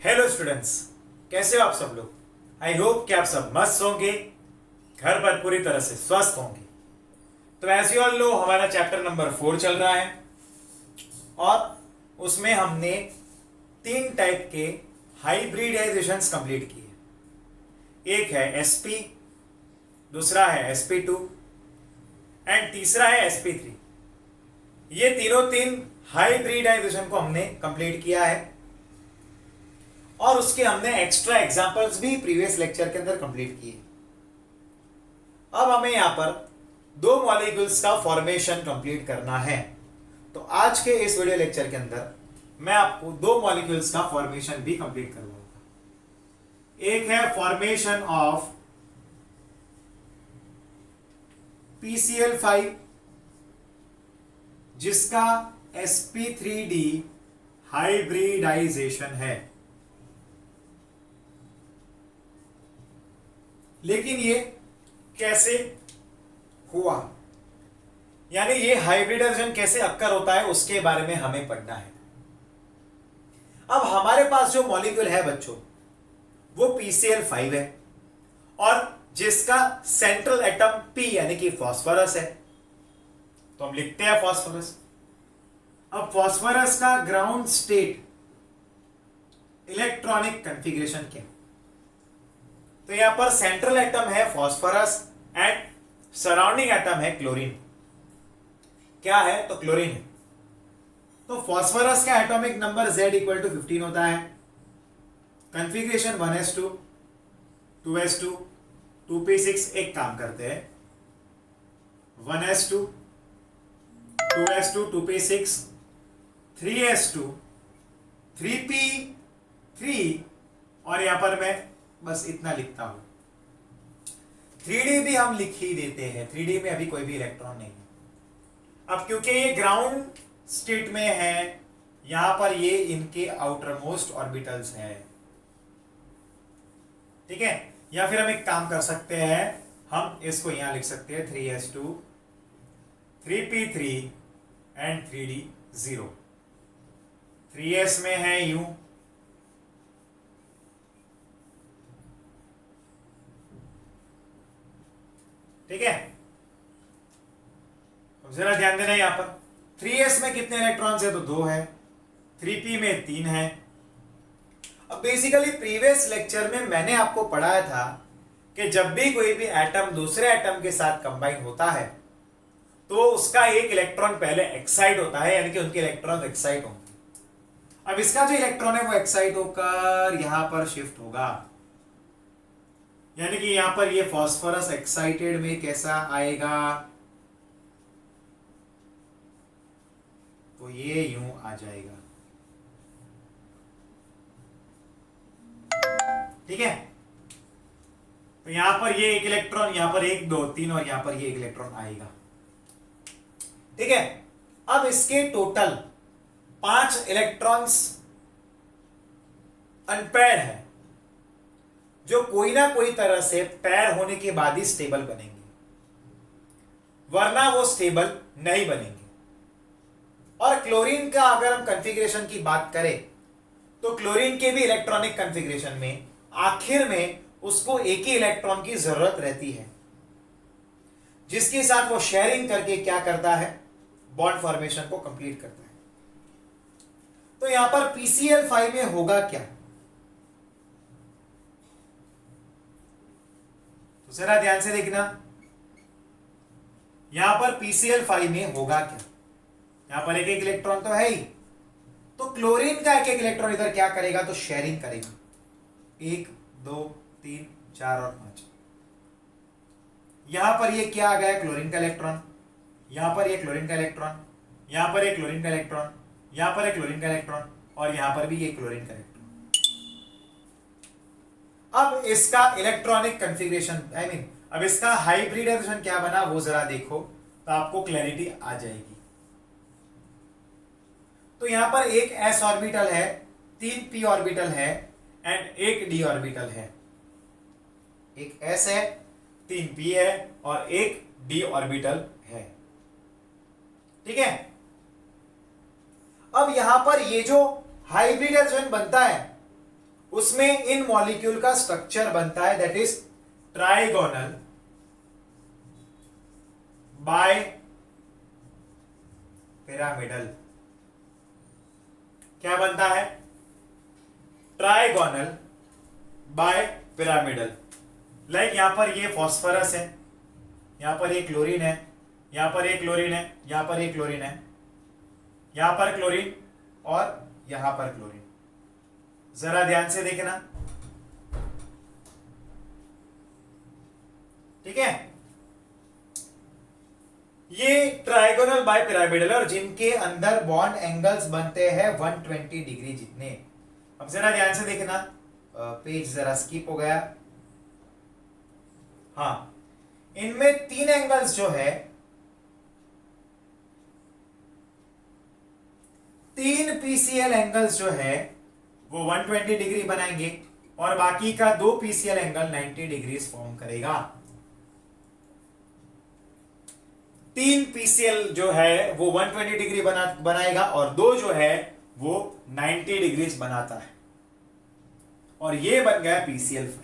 Hello students, कैसे हो आप सब लोग। आई होप कि आप सब मस्त होंगे, घर पर पूरी तरह से स्वस्थ होंगे। तो एज यू ऑल नो, हमारा चैप्टर नंबर 4 चल रहा है और उसमें हमने 3 टाइप के हाइब्रिडाइजेशंस कंप्लीट किए। एक है एसपी, दूसरा है sp2 एंड तीसरा है sp3। ये तीन हाइब्रिडाइजेशन को हमने कंप्लीट किया है और उसके हमने एक्स्ट्रा एग्जांपल्स भी प्रीवियस लेक्चर के अंदर कंप्लीट किए। अब हमें यहां पर 2 मॉलिक्यूल्स का फॉर्मेशन कंप्लीट करना है। तो आज के इस वीडियो लेक्चर के अंदर मैं आपको 2 मॉलिक्यूल्स का फॉर्मेशन भी कंप्लीट करवाऊंगा। एक है फॉर्मेशन ऑफ PCl5 जिसका sp3d हाइब्रिडाइजेशन है। लेकिन ये कैसे हुआ, यानी ये हाइब्रिडाइजेशन कैसे अक्कर होता है, उसके बारे में हमें पढ़ना है। अब हमारे पास जो मॉलिक्यूल है बच्चों, वो PCl5 है और जिसका सेंट्रल एटम P यानी कि फास्फोरस है। तो हम लिखते हैं फास्फोरस। अब फास्फोरस का ग्राउंड स्टेट इलेक्ट्रॉनिक कॉन्फ़िगरेशन क्या? तो यहां पर सेंट्रल एटम है फास्फोरस एंड सराउंडिंग एटम है क्लोरीन। क्या है? तो क्लोरीन है। तो फास्फोरस का atomic number Z equal to 15 होता है। Configuration 1s2 2s2 2p6। एक काम करते हैं, 1s2 2s2 2p6 3s2 3p3 और यहां पर मैं बस इतना लिखता हूं। 3d भी हम लिख ही देते हैं, 3d में अभी कोई भी इलेक्ट्रॉन नहीं है। अब क्योंकि ये ग्राउंड स्टेट में है, यहां पर ये इनके आउटर मोस्ट ऑर्बिटल्स है, ठीक है। या फिर हम एक काम कर सकते हैं, हम इसको यहां लिख सकते हैं 3s2 3p3 and 3d 0। 3s में है यूं, ठीक है। अब जरा ध्यान देना, यहां पर 3s में कितने इलेक्ट्रॉन्स है? तो 2 है। 3p में 3 है। अब बेसिकली प्रीवियस लेक्चर में मैंने आपको पढ़ाया था कि जब भी कोई भी एटम दूसरे एटम के साथ कंबाइन होता है तो उसका एक इलेक्ट्रॉन पहले एक्साइट होता है, यानी कि उनके इलेक्ट्रॉन एक्साइट होंगे। अब इसका जो इलेक्ट्रॉन है वो एक्साइट होकर यहां पर शिफ्ट होगा, यानी कि यहां पर ये फास्फोरस एक्साइटेड में कैसा आएगा? तो ये यूं आ जाएगा, ठीक है। तो यहां पर ये एक इलेक्ट्रॉन, यहां पर 1 2 3 और यहां पर ये एक इलेक्ट्रॉन आएगा, ठीक है। अब इसके टोटल 5 इलेक्ट्रॉन्स अनपेयर्ड है, जो कोई ना कोई तरह से पेयर होने के बाद ही स्टेबल बनेंगे, वरना वो स्टेबल नहीं बनेंगे। और क्लोरीन का अगर हम कॉन्फ़िगरेशन की बात करें तो क्लोरीन के भी इलेक्ट्रॉनिक कॉन्फ़िगरेशन में आखिर में उसको एक ही इलेक्ट्रॉन की जरूरत रहती है, जिसके साथ वो शेयरिंग करके क्या करता है? बॉन्ड फॉर्मेशन को कंप्लीट करता है। तो यहां पर PCl5 में होगा क्या? तो जरा ध्यान से देखना, यहां पर PCl5 में होगा क्या? यहां पर एक एक इलेक्ट्रॉन तो है ही, तो क्लोरीन का एक एक इलेक्ट्रॉन इधर क्या करेगा? तो शेयरिंग करेगा। 1 2 3 4 और 5। यहां पर ये क्या आ गया? क्लोरीन का इलेक्ट्रॉन। यहां पर ये क्लोरीन का इलेक्ट्रॉन, यहां पर एक क्लोरीन का इलेक्ट्रॉन, यहां पर एक क्लोरीन का इलेक्ट्रॉन और यहां पर भी ये क्लोरीन का इलेक्ट्रॉन। अब इसका इलेक्ट्रॉनिक कॉन्फ़िगरेशन अब इसका हाइब्रिडाइजेशन क्या बना, वो जरा देखो तो आपको क्लैरिटी आ जाएगी। तो यहां पर एक s ऑर्बिटल है, 3 p ऑर्बिटल है एंड एक d ऑर्बिटल है। एक s है, 3 p है और एक d ऑर्बिटल है, ठीक है। अब यहां पर ये जो हाइब्रिडाइजेशन बनता है उसमें इन मॉलिक्यूल का स्ट्रक्चर बनता है that is trigonal bipyramidal. क्या बनता है? Trigonal bye pyramidal. लाइक यहां पर ये फॉस्फोरस है, यहां पर एक क्लोरीन है, यहां पर एक क्लोरीन है, यहां पर एक क्लोरीन है, यहां पर क्लोरीन और यहां पर क्लोरीन। जरा ध्यान से देखना, ठीक है। ये ट्राइगोनल बाय पिरामिडल और जिनके अंदर बॉन्ड एंगल्स बनते हैं 120 डिग्री जितने। अब जरा ध्यान से देखना, पेज जरा स्किप हो गया। हाँ, इनमें 3 एंगल्स जो है, 3 पीसीएल एंगल्स जो है वो 120 डिग्री बनाएंगे और बाकी का 2 पीसीएल एंगल 90 डिग्री फॉर्म करेगा। 3 पीसीएल जो है वो 120 डिग्री बनाएगा और 2 जो है वो 90 डिग्री बनाता है और ये बन गया पीसीएल 5।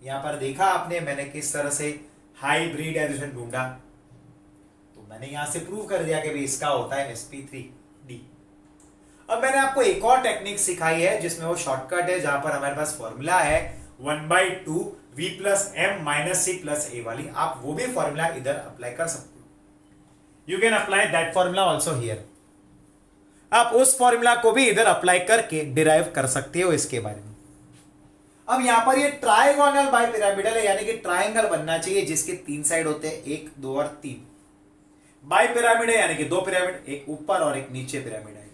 यहां पर देखा आपने मैंने किस तरह से हाइब्रिडाइजेशन ढूंढा, तो मैंने यहां से प्रूव कर दिया कि भाई इसका होता है sp3d। अब मैंने आपको एक और टेक्निक सिखाई है जिसमें वो शॉर्टकट है, जहां पर हमारे पास फॉर्मूला है 1/2 v plus M minus C plus A वाली। आप वो भी फॉर्मूला इधर अप्लाई कर सकते हो। You can apply that formula also here. आप उस फॉर्मूला को भी इधर अप्लाई करके डिराइव कर सकते हो इसके बारे में। अब यहां पर ये ट्राइगोनल बाय पिरामिडल है, यानी कि ट्राइंगल बनना चाहिए जिसके 3 साइड होते हैं, 1 2 और 3। बाय पिरामिड है यानी कि 2 पिरामिड, एक ऊपर और एक नीचे पिरामिड आएगा।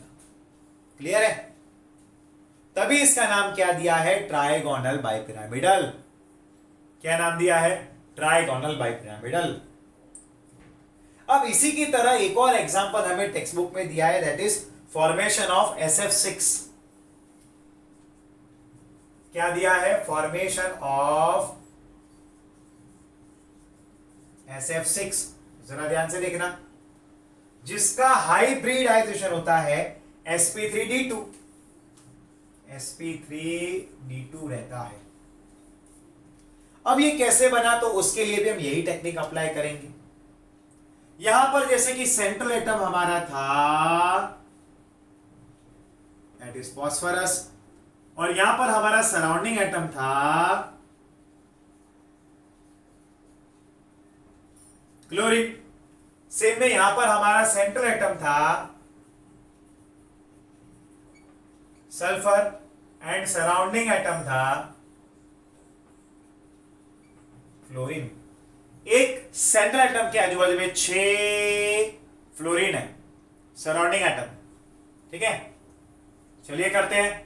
क्लियर है? तभी इसका नाम क्या दिया है? Trigonal bipyramidal. क्या नाम दिया है? Trigonal bipyramidal. अब इसी की तरह एक और एग्जांपल हमें टेक्स्ट बुक में दिया है that is formation of SF6। क्या दिया है? Formation of SF6। जरा ध्यान से देखना, जिसका हाइब्रिडाइजेशन होता है sp3d2। sp3d2 रहता है। अब ये कैसे बना, तो उसके लिए भी हम यही टेक्निक अप्लाई करेंगे। यहां पर जैसे कि सेंट्रल एटम हमारा था दैट इज फॉस्फोरस और यहां पर हमारा सराउंडिंग एटम था क्लोरीन। सेम में यहां पर हमारा सेंट्रल एटम था सल्फर एंड सराउंडिंग एटम था फ्लोरीन। एक सेंट्रल एटम के आजू बाजू में 6 फ्लोरीन है, सराउंडिंग एटम। ठीक है, चलिए करते हैं।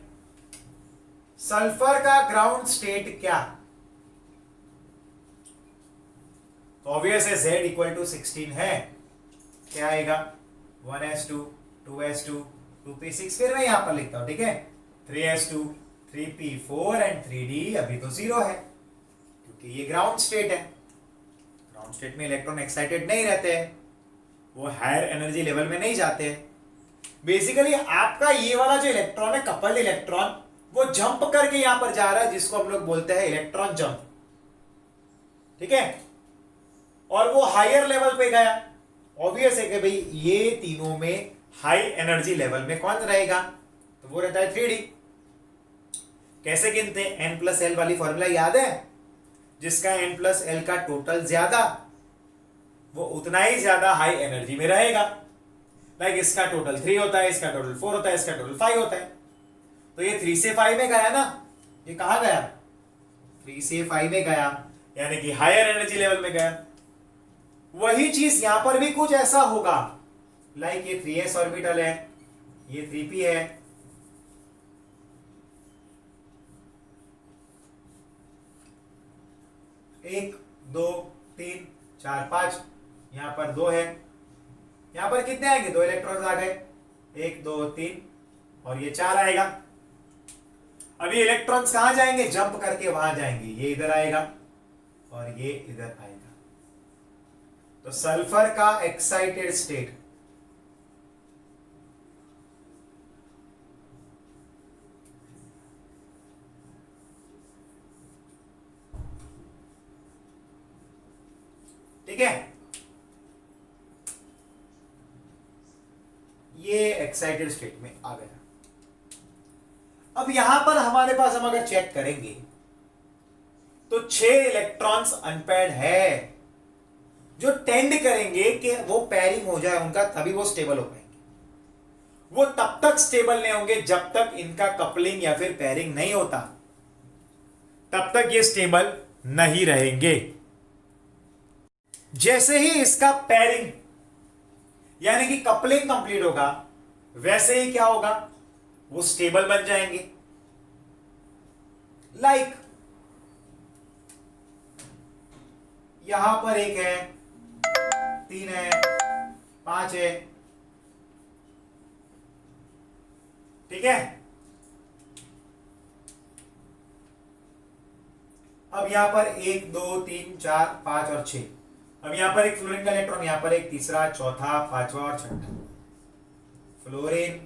सल्फर का ग्राउंड स्टेट क्या? तो ऑब्वियस है Z इक्वल टू 16 है। क्या आएगा? 1s2 2s2 2p6। फिर मैं यहां पर लिखता हूं, ठीक है, 3s2 3p4 एंड 3d अभी तो 0 है क्योंकि ये ग्राउंड स्टेट है। ग्राउंड स्टेट में इलेक्ट्रॉन एक्साइटेड नहीं रहते हैं, वो हायर एनर्जी लेवल में नहीं जाते हैं। बेसिकली आपका ये वाला जो इलेक्ट्रॉन है, कपल्ड इलेक्ट्रॉन, वो जंप करके यहां पर जा रहा है जिसको हम लोग बोलते हैं इलेक्ट्रॉन जंप। ठीक है, और वो हायर लेवल पे गया। ऑब्वियस है कि भाई ये तीनों में हाई एनर्जी लेवल में कौन रहेगा? तो वो रहता है 3d। कैसे गिनते हैं? n+l वाली फॉर्मूला याद है? जिसका n+l का टोटल ज्यादा, वो उतना ही ज्यादा हाई एनर्जी में रहेगा। लाइक इसका टोटल 3 होता है, इसका टोटल 4 होता है, इसका टोटल 5 होता है। तो ये 3 से 5 में गया ना, ये कहां गया? 3 से 5 में गया, यानी कि हायर एनर्जी लेवल में गया। वही चीज यहां पर भी कुछ ऐसा होगा। लाइक ये 3s ऑर्बिटल है, ये 3p है, एक 2 3 4 5, यहां पर 2 है। यहां पर कितने आएंगे? 2 इलेक्ट्रॉन्स आ गए, 1 2 3 और ये 4 आएगा। अभी इलेक्ट्रॉन्स कहां जाएंगे? जंप करके वहां जाएंगे। ये इधर आएगा और ये इधर आएगा। तो सल्फर का एक्साइटेड स्टेट ठीक है, ये एक्साइटेड स्टेट में आ गया। अब यहां पर हमारे पास हम अगर चेक करेंगे तो 6 इलेक्ट्रॉन्स अनपेयर्ड है, जो टेंड करेंगे कि वो पेयरिंग हो जाए उनका, तभी वो स्टेबल हो पाएंगे। वो तब तक स्टेबल नहीं होंगे जब तक इनका कपलिंग या फिर पेयरिंग नहीं होता, तब तक ये स्टेबल नहीं रहेंगे। जैसे ही इसका पेयरिंग यानी कि कपलिंग कंप्लीट होगा, वैसे ही क्या होगा, वो स्टेबल बन जाएंगे। लाइक यहां पर 1 है, 3 है, 5 है, ठीक है। अब यहां पर 1 2 3 4 5 और 6। अब यहां पर एक फ्लोरीन का इलेक्ट्रॉन, यहां पर एक तीसरा, चौथा, पांचवा और छठा। Fluorine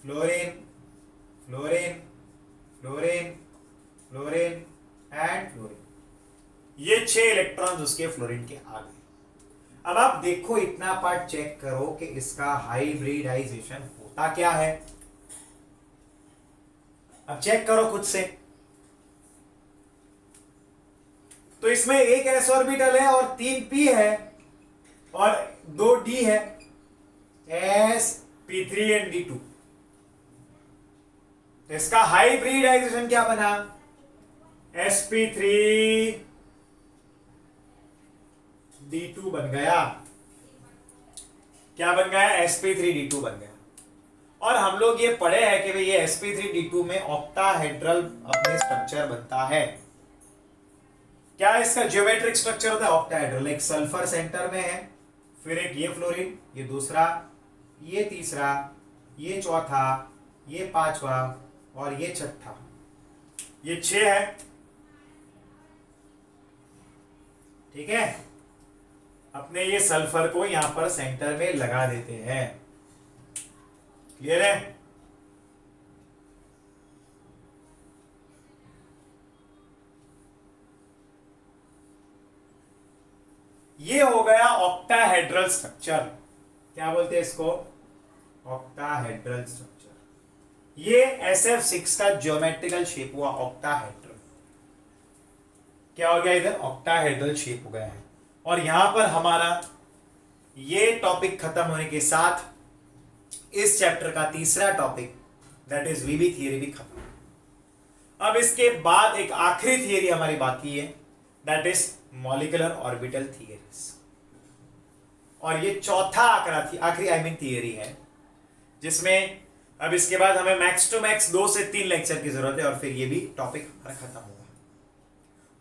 fluorine fluorine fluorine fluorine and fluorine, ये 6 इलेक्ट्रॉन्स उसके फ्लोरीन के आ गए। अब आप देखो, इतना पार्ट चेक करो कि इसका हाइब्रिडाइजेशन होता क्या है। अब चेक करो खुद से। तो इसमें एक s ऑर्बिटल है और 3 p है और 2 d है, sp3 एंड d2। तो इसका हाइब्रिडाइजेशन क्या बना, sp3 d2 बन गया। क्या बन गया, sp3 d2 बन गया। और हम लोग ये पढ़े हैं कि भाई ये sp3 d2 में ऑक्टाहेड्रल अपने स्ट्रक्चर बनता है। क्या इसका ज्योमेट्रिक स्ट्रक्चर होता है, ऑक्टाहेड्रल। एक सल्फर सेंटर में है, फिर एक ये फ्लोरीन, ये दूसरा, ये तीसरा, ये चौथा, ये पांचवा और ये छठा, ये 6 है, ठीक है। अपने ये सल्फर को यहां पर सेंटर में लगा देते हैं। क्लियर है। ये हो गया ऑक्टाहेड्रल स्ट्रक्चर। क्या बोलते हैं इसको, ऑक्टाहेड्रल स्ट्रक्चर। ये SF6 का ज्योमेट्रिकल शेप हुआ ऑक्टाहेड्रल। क्या हो गया, इधर ऑक्टाहेड्रल शेप हो गया है। और यहां पर हमारा ये टॉपिक खत्म होने के साथ इस चैप्टर का तीसरा topic that is VB theory भी खत्म। अब इसके बाद एक आखिरी थियरी हमारी बाकी है, that is molecular orbital theories. और ये चौथा आखिरी थियरी है, जिसमें अब इसके बाद हमें मैक्स टू मैक्स 2 से 3 लेक्चर की जरूरत है और फिर ये भी टॉपिक हमारा खत्म होगा।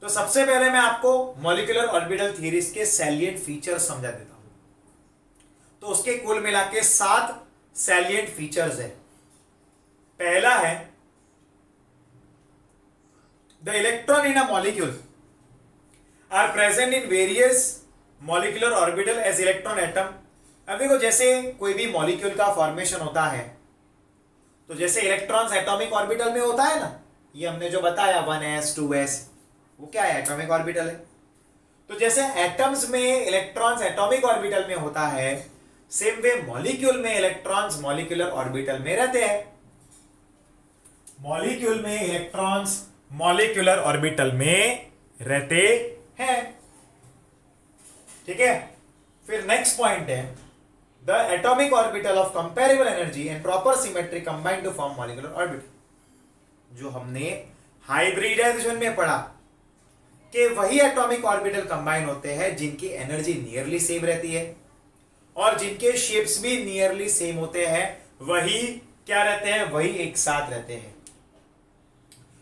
तो सबसे पहले मैं आपको मॉलिक्यूलर ऑर्बिटल थियरीज के सैलिएंट फीचर्स समझा देता हूं। तो उसके कुल मिला के 7 सैलिएंट फीचर्स है। पहला है, the electron in a molecule are present in various molecular orbital as electron atom. अब देखो, जैसे कोई भी मॉलिक्यूल का फॉर्मेशन होता है, तो जैसे इलेक्ट्रॉन्स एटॉमिक ऑर्बिटल में होता है ना, ये हमने जो बताया 1s 2s, वो क्या है, एटॉमिक ऑर्बिटल है। तो जैसे एटम्स में इलेक्ट्रॉन्स एटॉमिक ऑर्बिटल में होता है, सेम वे मॉलिक्यूल में इलेक्ट्रॉन्स मॉलिक्यूलर ऑर्बिटल में रहते हैं। मॉलिक्यूल में इलेक्ट्रॉन्स मॉलिक्यूलर ऑर्बिटल में रहते हैं, ठीक है। फिर नेक्स्ट पॉइंट है, the atomic orbital of comparable energy and proper symmetry combined to form molecular orbital. जो हमने हाइब्रिडाइजेशन में पढ़ा कि वही एटॉमिक ऑर्बिटल कंबाइन होते हैं जिनकी एनर्जी नियरली सेम रहती है और जिनके शेप्स भी नियरली सेम होते हैं, वही क्या रहते हैं, वही एक साथ रहते हैं,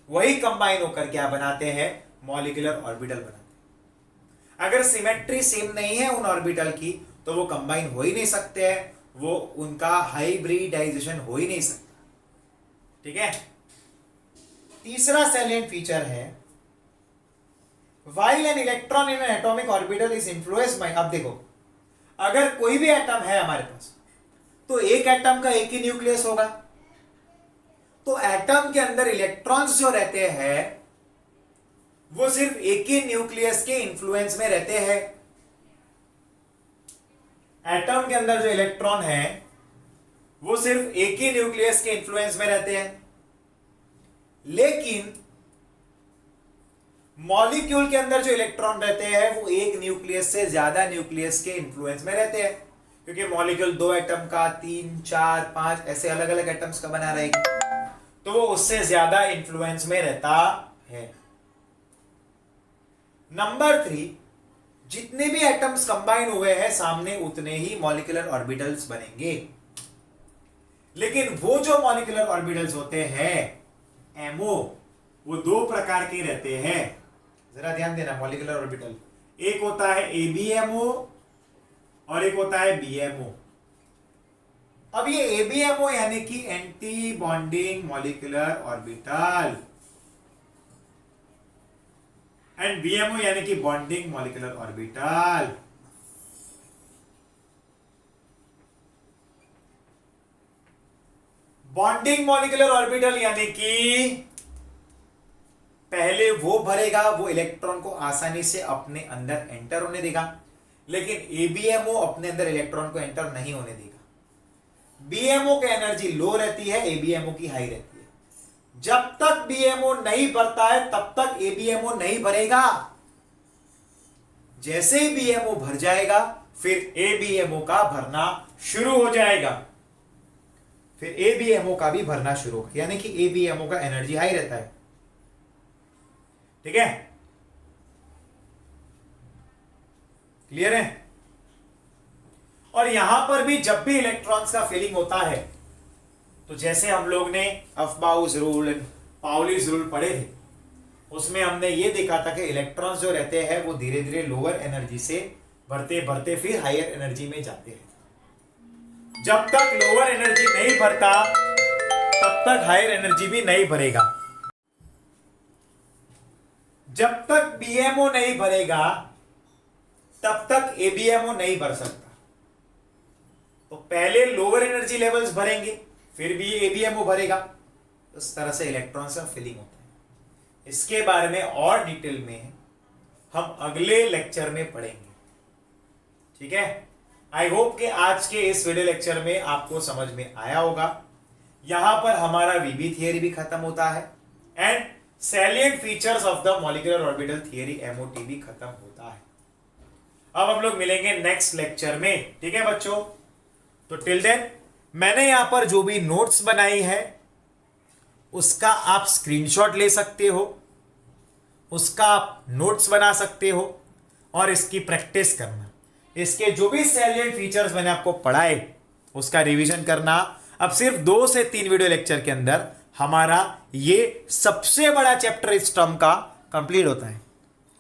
वही कंबाइन होकर क्या बनाते हैं, मॉलिक्यूलर ऑर्बिटल बनाते हैं। अगर सिमेट्री सेम नहीं है उन ऑर्बिटल की, तो वो कंबाइन हो ही नहीं सकते हैं, वो उनका हाइब्रिडाइजेशन हो ही नहीं सकता, ठीक है। तीसरा सैलिएंट फीचर है, while an electron in an atomic orbital is influenced by। अब देखो, अगर कोई भी एटम है हमारे पास, तो एक एटम का एक ही न्यूक्लियस होगा। तो एटम के अंदर इलेक्ट्रॉन्स जो रहते हैं वो सिर्फ एक ही न्यूक्लियस के इन्फ्लुएंस में रहते हैं, एटम के अंदर जो इलेक्ट्रॉन है वो सिर्फ एक ही न्यूक्लियस के इन्फ्लुएंस में रहते हैं, लेकिन मॉलिक्यूल के अंदर जो इलेक्ट्रॉन रहते हैं वो एक न्यूक्लियस से ज्यादा न्यूक्लियस के इन्फ्लुएंस में रहते हैं, क्योंकि मॉलिक्यूल 2 एटम का, 3, 4, 5 ऐसे अलग अलग एटम्स का बना रहेगा, तो वो उससे ज्यादा इन्फ्लुएंस में रहता है। नंबर 3, जितने भी एटम्स कंबाइन हुए हैं सामने उतने ही मॉलिक्यूलर ऑर्बिटल्स बनेंगे, लेकिन वो जो मॉलिक्यूलर ऑर्बिटल्स होते हैं एमओ, वो 2 प्रकार के रहते हैं। जरा ध्यान देना, मॉलिक्यूलर ऑर्बिटल एक होता है एबीएमओ और एक होता है बीएमओ। अब ये एबीएमओ यानी कि anti bonding molecular orbital, and BMO यानी कि bonding molecular orbital. Bonding molecular orbital यानी कि पहले वो भरेगा, वो इलेक्ट्रॉन को आसानी से अपने अंदर एंटर होने देगा, लेकिन एबीएमओ अपने अंदर इलेक्ट्रॉन को एंटर नहीं होने देगा। बीएमओ की एनर्जी लो रहती है, एबीएमओ की हाई रहती है। जब तक बीएमओ नहीं भरता है तब तक एबीएमओ नहीं भरेगा। जैसे ही बीएमओ भर जाएगा फिर एबीएमओ का भरना शुरू हो जाएगा, फिर एबीएमओ का भी भरना शुरू होगा, यानी कि एबीएमओ का एनर्जी हाई रहता है। ठीक है, क्लियर है? और यहां पर भी जब भी इलेक्ट्रॉन्स का फिलिंग होता है, तो जैसे हम लोग ने अफबाउस रूल, पाउलीज रूल पढ़े थे, उसमें हमने ये देखा था कि इलेक्ट्रॉन्स जो रहते हैं वो धीरे धीरे लोअर एनर्जी से बढ़ते बढ़ते फिर हायर एनर्जी में जाते हैं। जब तक लोअर एनर्जी नहीं भरता तब तक हायर एनर्जी भी नहीं भरेगा। जब तक बीएमओ नहीं भरेगा तब तक एबीएमओ नहीं भर सकता। तो पहले लोअर एनर्जी लेवल्स भरेंगे, फिर भी एबीएमओ भरेगा। इस तरह से इलेक्ट्रॉन्स का फिलिंग होता है। इसके बारे में और डिटेल में हम अगले लेक्चर में पढ़ेंगे। ठीक है, आई होप कि आज के इस वीडियो लेक्चर में आपको समझ में आया होगा। यहां पर हमारा वीबी थियरी भी खत्म होता है and salient features of the molecular orbital theory MOT भी खत्म होता है। अब हम लोग मिलेंगे नेक्स्ट लेक्चर में। ठीक है बच्चों, तो टिल देन मैंने यहां पर जो भी नोट्स बनाई है उसका आप स्क्रीनशॉट ले सकते हो, उसका आप नोट्स बना सकते हो और इसकी प्रैक्टिस करना। इसके जो भी सैलिएंट फीचर्स मैंने आपको पढ़ाए उसका रिवीजन करना। अब सिर्फ 2 से 3 वीडियो लेक्चर के अंदर हमारा ये सबसे बड़ा चैप्टर इस टर्म का कंप्लीट होता है।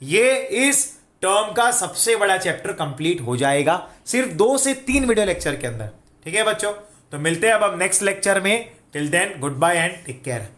ये इस टर्म का सबसे बड़ा चैप्टर कंप्लीट हो जाएगा सिर्फ 2 से 3 वीडियो लेक्चर के अंदर। ठीक है बच्चों, तो मिलते हैं अब हम नेक्स्ट लेक्चर में। Till then goodbye and take care.